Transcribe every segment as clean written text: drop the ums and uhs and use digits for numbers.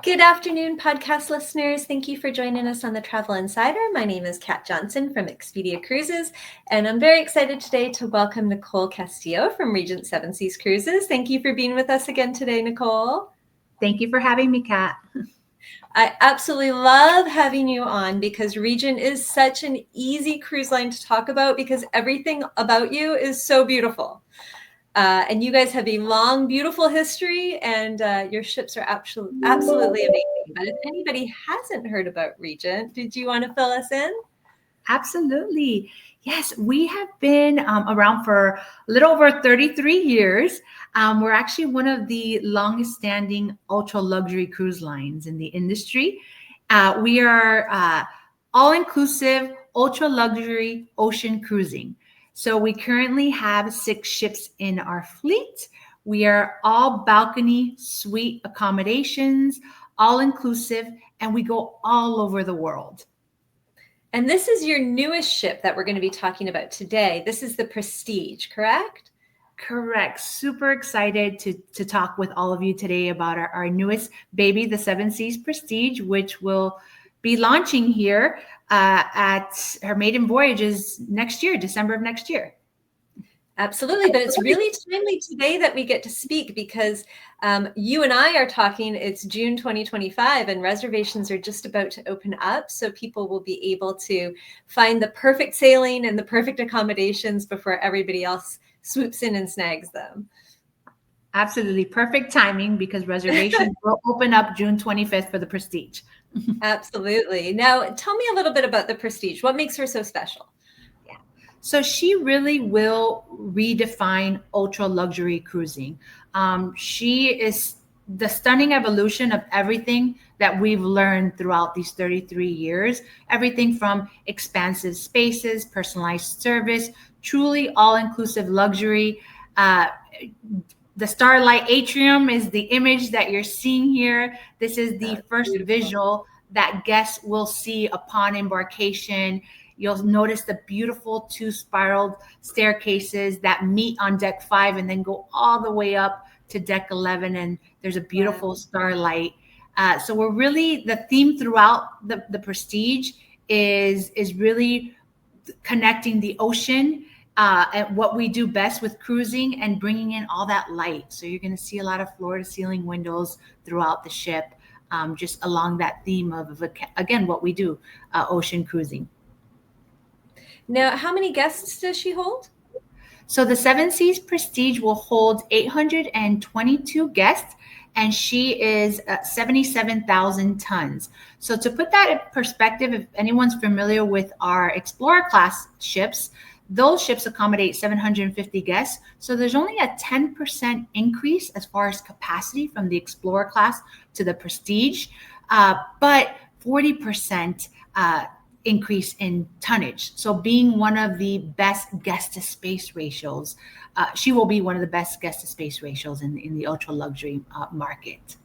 Good afternoon, podcast listeners. Thank you for joining us on the Travel Insider. My name is Kat Johnson from Expedia Cruises, and I'm very excited today to welcome Nicole Castillo from Regent Seven Seas Cruises. Thank you for being with us again today, Nicole. Thank you for having me, Kat. I absolutely love having you on because Regent is such an easy cruise line to talk about because everything about you is so beautiful. And you guys have a long, beautiful history, and your ships are absolutely amazing. But if anybody hasn't heard about Regent, did you want to fill us in? Absolutely. Yes, we have been around for a little over 33 years. We're actually one of the longest standing ultra luxury cruise lines in the industry. We are all inclusive, ultra luxury ocean cruising. So we currently have 6 ships in our fleet. We are all balcony suite accommodations, all inclusive, and we go all over the world. And this is your newest ship that we're going to be talking about today. This is the Prestige, correct? Correct. Super excited to talk with all of you today about our newest baby, the Seven Seas Prestige, which will be launching here at her maiden voyages next year, December of next year. Absolutely, but it's really timely today that we get to speak because you and I are talking, it's June 2025 and reservations are just about to open up. So people will be able to find the perfect sailing and the perfect accommodations before everybody else swoops in and snags them. Absolutely. Perfect timing because reservations will open up June 25th for the Prestige. Absolutely. Now, tell me a little bit about the Prestige. What makes her so special? So she really will redefine ultra luxury cruising. She is the stunning evolution of everything that we've learned throughout these 33 years. Everything from expansive spaces, personalized service, truly all-inclusive luxury. The Starlight Atrium is the image that you're seeing here. This is the first visual that guests will see upon embarkation. You'll notice the beautiful 2 spiraled staircases that meet on deck 5 and then go all the way up to deck 11. And there's a beautiful starlight. So we're really, the theme throughout the Prestige is really connecting the ocean and what we do best with cruising and bringing in all that light. So you're going to see a lot of floor to ceiling windows throughout the ship, just along that theme of again, what we do, ocean cruising. Now, how many guests does she hold? So the Seven Seas Prestige will hold 822 guests, and she is 77,000 tons. So to put that in perspective, if anyone's familiar with our Explorer class ships, those ships accommodate 750 guests. So there's only a 10% increase as far as capacity from the Explorer class to the Prestige, but 40% increase in tonnage. So being one of the best guest to space ratios, she will be one of the best guest to space ratios in the ultra luxury market.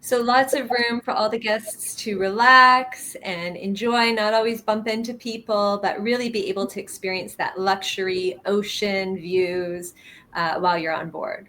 So lots of room for all the guests to relax and enjoy, not always bump into people, but really be able to experience that luxury ocean views while you're on board.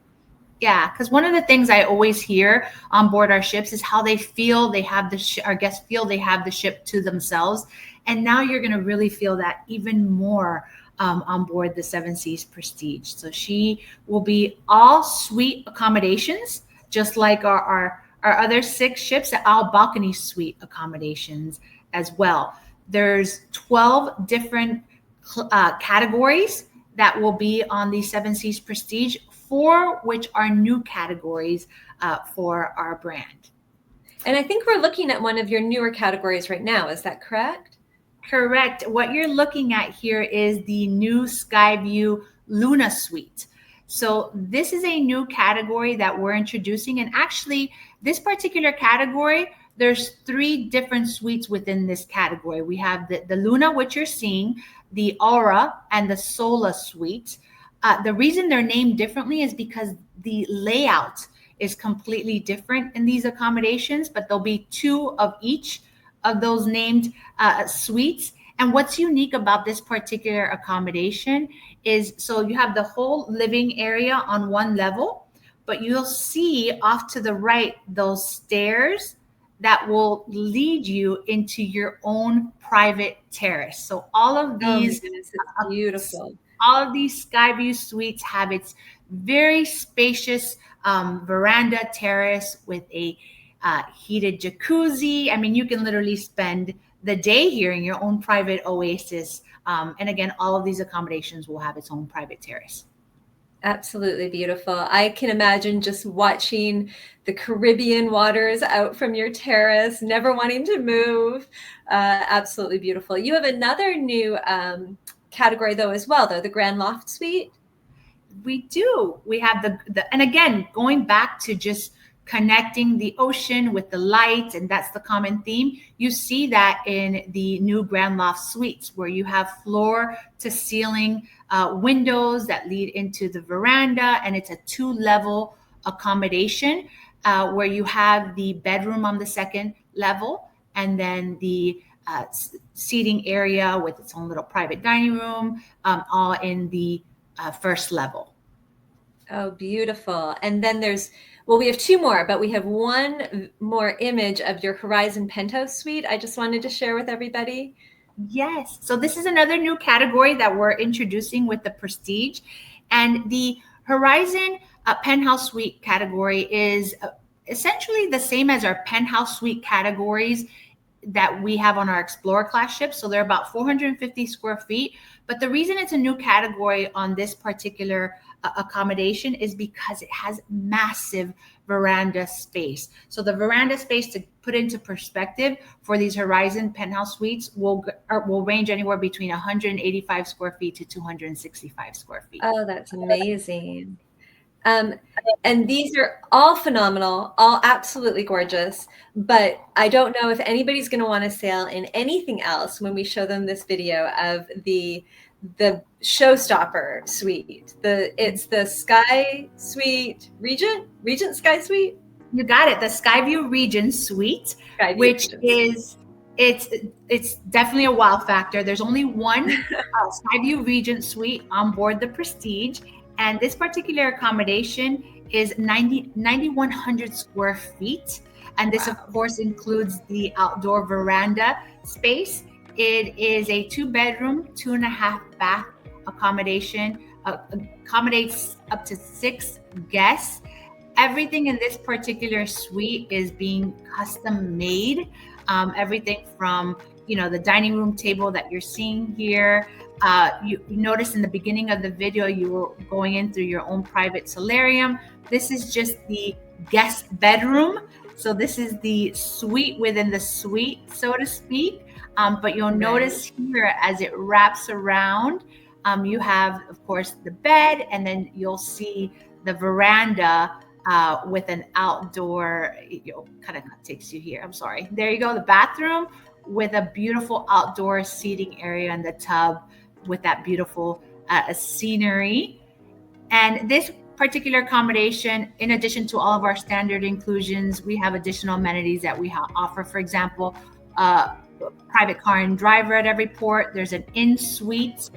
Yeah, because one of the things I always hear on board our ships is how they feel they have our guests feel they have the ship to themselves. And now you're going to really feel that even more on board the Seven Seas Prestige. So she will be all suite accommodations, just like our other 6 ships, all balcony suite accommodations as well. There's 12 different categories that will be on the Seven Seas Prestige, 4 which are new categories for our brand. And I think we're looking at one of your newer categories right now. Is that correct? Correct. What you're looking at here is the new Skyview Luna Suite. So this is a new category that we're introducing. And actually, this particular category, there's 3 different suites within this category. We have the Luna, which you're seeing, the Aura, and the Sola suite. The reason they're named differently is because the layout is completely different in these accommodations, but there'll be 2 of each of those named suites. And what's unique about this particular accommodation is, so you have the whole living area on one level, but you'll see off to the right those stairs that will lead you into your own private terrace. So Oh my goodness, it's beautiful. all of these Skyview suites have its very spacious veranda terrace with a heated jacuzzi. I mean, you can literally spend the day here in your own private oasis. And again, all of these accommodations will have its own private terrace. Absolutely beautiful. I can imagine just watching the Caribbean waters out from your terrace, never wanting to move. Absolutely beautiful. You have another new category though as well, though, the Grand Loft Suite. We do. We have and again, going back to just connecting the ocean with the light, and that's the common theme. You see that in the new Grand Loft Suites, where you have floor to ceiling windows that lead into the veranda, and it's a 2-level accommodation where you have the bedroom on the second level, and then the seating area with its own little private dining room, all in the first level. Oh, beautiful. And then we have 2 more, but we have one more image of your Horizon Penthouse suite I just wanted to share with everybody. Yes. So this is another new category that we're introducing with the Prestige. And the Horizon Penthouse Suite category is essentially the same as our Penthouse Suite categories that we have on our Explorer class ships. So they're about 450 square feet. But the reason it's a new category on this particular accommodation is because it has massive veranda space. So the veranda space, to put into perspective, for these Horizon Penthouse Suites will range anywhere between 185 square feet to 265 square feet. Oh, that's amazing. And these are all phenomenal, all absolutely gorgeous, but I don't know if anybody's going to want to sail in anything else when we show them this video of the showstopper suite. It's the Sky Suite Regent Sky Suite. You got it. The Skyview Regent Suite, Skyview which Regent. it's definitely a wow factor. There's only one Skyview Regent Suite on board the Prestige, and this particular accommodation is 9,100 square feet. And this, of course, includes the outdoor veranda space. It is a 2-bedroom, 2.5 bath accommodation. Accommodates up to 6 guests. Everything in this particular suite is being custom made. Everything from, the dining room table that you're seeing here. You notice in the beginning of the video, you were going in through your own private solarium. This is just the guest bedroom. So this is the suite within the suite, so to speak. But you'll notice here as it wraps around, you have, of course, the bed, and then you'll see the veranda with an outdoor, kind of takes you here. I'm sorry. There you go. The bathroom with a beautiful outdoor seating area in the tub with that beautiful scenery. And this particular accommodation, in addition to all of our standard inclusions, we have additional amenities that we offer. For example, private car and driver at every port. There's an in-suite.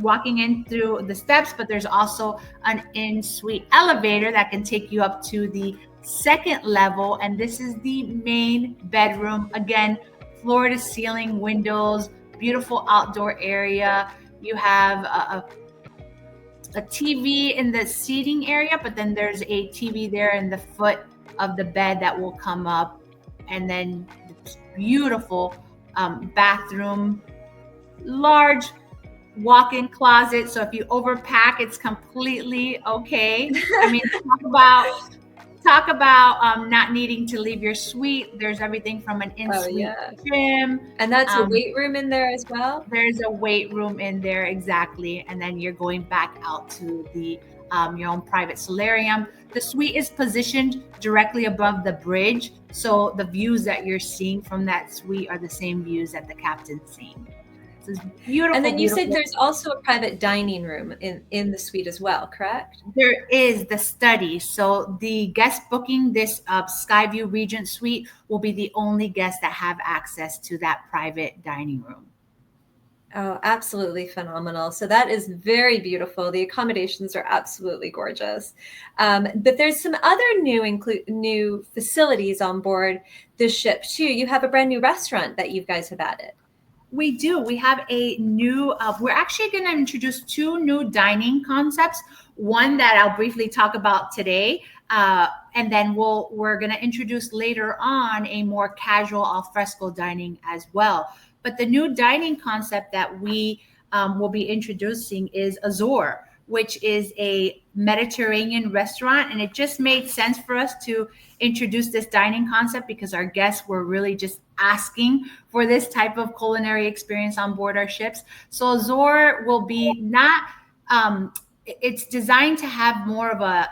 Walking in through the steps, but there's also an in-suite elevator that can take you up to the second level. And this is the main bedroom. Again, floor to ceiling windows, beautiful outdoor area. You have a TV in the seating area, but then there's a TV there in the foot of the bed that will come up. And then this beautiful bathroom, large walk-in closet. So if you overpack, it's completely okay. I mean, talk about not needing to leave your suite. There's everything from an in-suite gym. And that's a weight room in there as well? There's a weight room in there, exactly. And then you're going back out to the your own private solarium. The suite is positioned directly above the bridge. So the views that you're seeing from that suite are the same views that the captain's seeing. So it's beautiful. And then you said there's also a private dining room in the suite as well, correct? There is the study. So the guest booking this Skyview Regent Suite will be the only guests that have access to that private dining room. Oh, absolutely phenomenal. So that is very beautiful. The accommodations are absolutely gorgeous. But there's some other new facilities on board the ship too. You have a brand new restaurant that you guys have added. We do. We have a new, we're actually going to introduce two new dining concepts. One that I'll briefly talk about today. And then we're going to introduce later on a more casual al fresco dining as well. But the new dining concept that we will be introducing is Azure, which is a Mediterranean restaurant. And it just made sense for us to introduce this dining concept because our guests were really just asking for this type of culinary experience on board our ships. So Azure will be not, it's designed to have more of a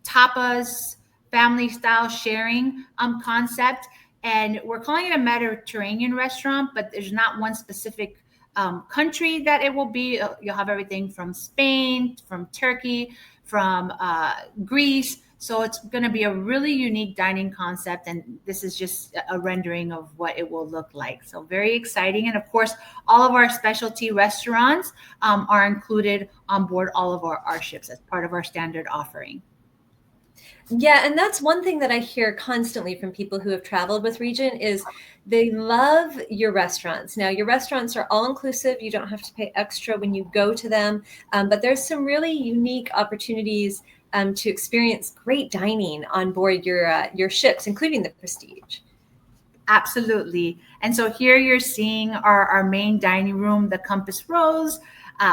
tapas, family style sharing concept. And we're calling it a Mediterranean restaurant, but there's not one specific country that it will be. You'll have everything from Spain, from Turkey, from Greece. So it's going to be a really unique dining concept. And this is just a rendering of what it will look like. So very exciting. And of course, all of our specialty restaurants are included on board all of our ships as part of our standard offering. Yeah, and that's one thing that I hear constantly from people who have traveled with Regent is they love your restaurants. Now, your restaurants are all inclusive. You don't have to pay extra when you go to them, but there's some really unique opportunities to experience great dining on board your ships, including the Prestige. Absolutely. And so here you're seeing our main dining room, the Compass Rose.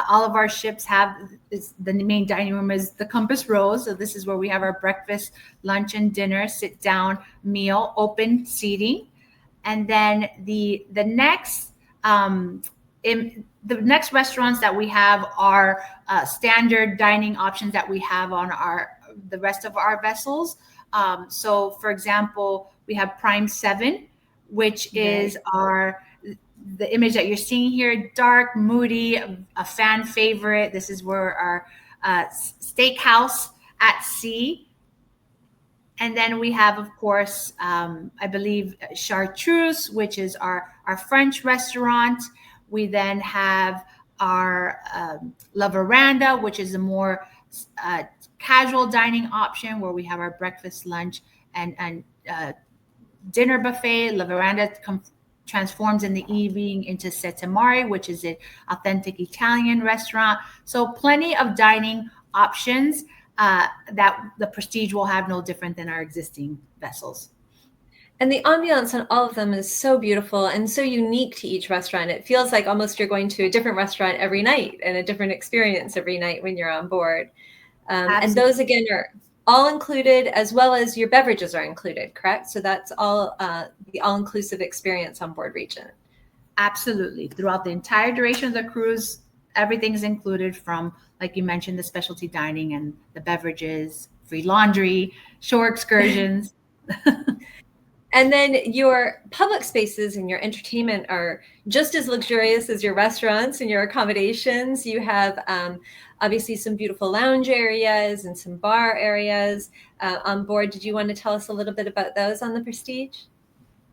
All of our ships have the main dining room is the Compass Rose. So this is where we have our breakfast, lunch, and dinner, sit down meal, open seating. And then the next the next restaurants that we have are standard dining options that we have on the rest of our vessels. So for example, we have Prime 7, which is the image that you're seeing here, dark, moody, a fan favorite. This is where our steakhouse at sea. And then we have, of course, I believe Chartreuse, which is our French restaurant. We then have our La Veranda, which is a more casual dining option where we have our breakfast, lunch, and dinner buffet. La Veranda transforms in the evening into Sette Mare, which is an authentic Italian restaurant. So plenty of dining options that the Prestige will have, no different than our existing vessels. And the ambiance on all of them is so beautiful and so unique to each restaurant. It feels like almost you're going to a different restaurant every night and a different experience every night when you're on board. And those, again, are all included, as well as your beverages are included, correct? So that's all the all-inclusive experience on board Regent. Absolutely. Throughout the entire duration of the cruise, everything's included from, like you mentioned, the specialty dining and the beverages, free laundry, shore excursions. And then your public spaces and your entertainment are just as luxurious as your restaurants and your accommodations. You have obviously some beautiful lounge areas and some bar areas on board. Did you want to tell us a little bit about those on the Prestige?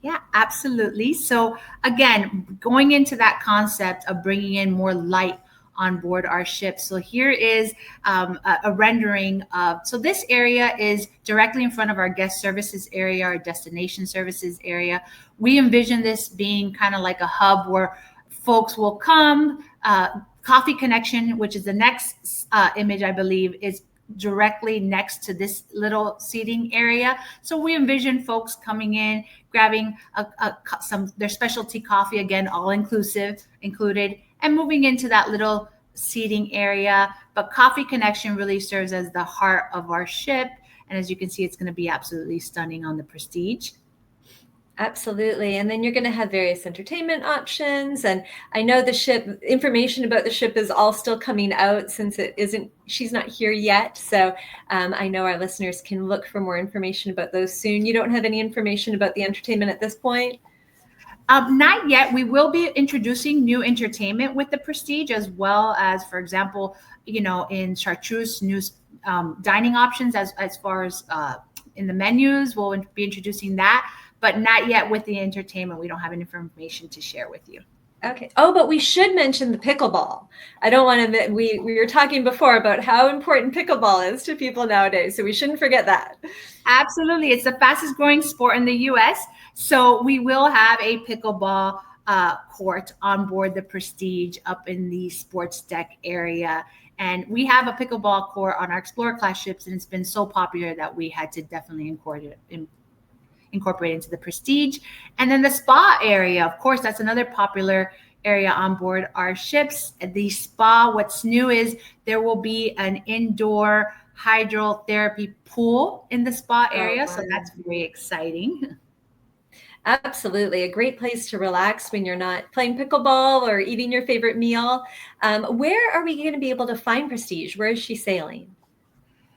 Yeah, absolutely. So again, going into that concept of bringing in more light on board our ship. So here is a rendering of, so this area is directly in front of our guest services area, our destination services area. We envision this being kind of like a hub where folks will come. Coffee Connection, which is the next image, I believe, is directly next to this little seating area. So we envision folks coming in, grabbing some their specialty coffee, again, all inclusive, included, and moving into that little seating area. But Coffee Connection really serves as the heart of our ship. And as you can see, it's going to be absolutely stunning on the Prestige. Absolutely. And then you're going to have various entertainment options. And I know the ship, information about the ship is all still coming out since she's not here yet. So I know our listeners can look for more information about those soon. You don't have any information about the entertainment at this point? Not yet. We will be introducing new entertainment with the Prestige, as well as, for example, in Chartreuse, new dining options as far as in the menus. We'll be introducing that, but not yet with the entertainment. We don't have any information to share with you. Okay. Oh, but we should mention the pickleball. I don't want to, we were talking before about how important pickleball is to people nowadays. So we shouldn't forget that. Absolutely. It's the fastest growing sport in the US. So we will have a pickleball court on board the Prestige up in the sports deck area. And we have a pickleball court on our Explorer class ships, and it's been so popular that we had to definitely incorporate into the Prestige. And then the spa area, of course, that's another popular area on board our ships. The spa, what's new is there will be an indoor hydrotherapy pool in the spa area. Oh, So wow. that's very exciting. Absolutely. A great place to relax when you're not playing pickleball or eating your favorite meal. Where are we going to be able to find Prestige? Where is she sailing?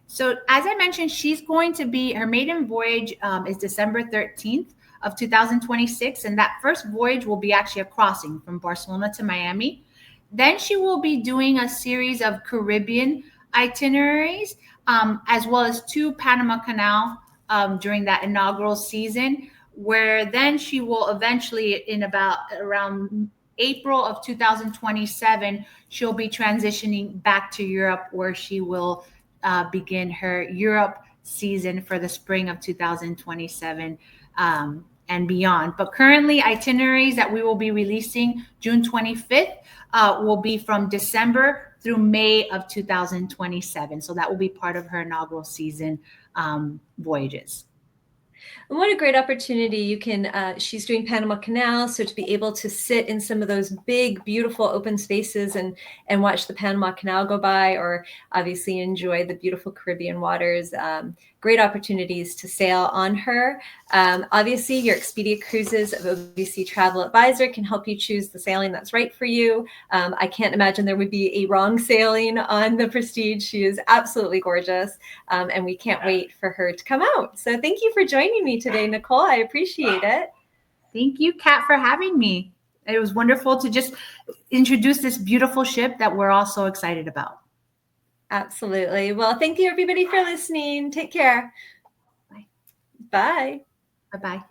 So as I mentioned, she's going to be, her maiden voyage is December 13th of 2026. And that first voyage will be actually a crossing from Barcelona to Miami. Then she will be doing a series of Caribbean itineraries, as well as 2 Panama Canal during that inaugural season, where then she will eventually, in about around April of 2027, she'll be transitioning back to Europe, where she will begin her Europe season for the spring of 2027 and beyond. But currently, itineraries that we will be releasing June 25th will be from December through May of 2027. So that will be part of her inaugural season voyages. And what a great opportunity. You can, she's doing Panama Canal, so to be able to sit in some of those big, beautiful open spaces and watch the Panama Canal go by, or obviously enjoy the beautiful Caribbean waters. Great opportunities to sail on her. Obviously, your Expedia Cruises of OBC Travel Advisor can help you choose the sailing that's right for you. I can't imagine there would be a wrong sailing on the Prestige. She is absolutely gorgeous, and we can't wait for her to come out. So thank you for joining me today, Nicole. I appreciate it. Thank you, Kat, for having me. It was wonderful to just introduce this beautiful ship that we're all so excited about. Absolutely. Well, thank you everybody for listening. Take care. Bye. Bye. Bye-bye.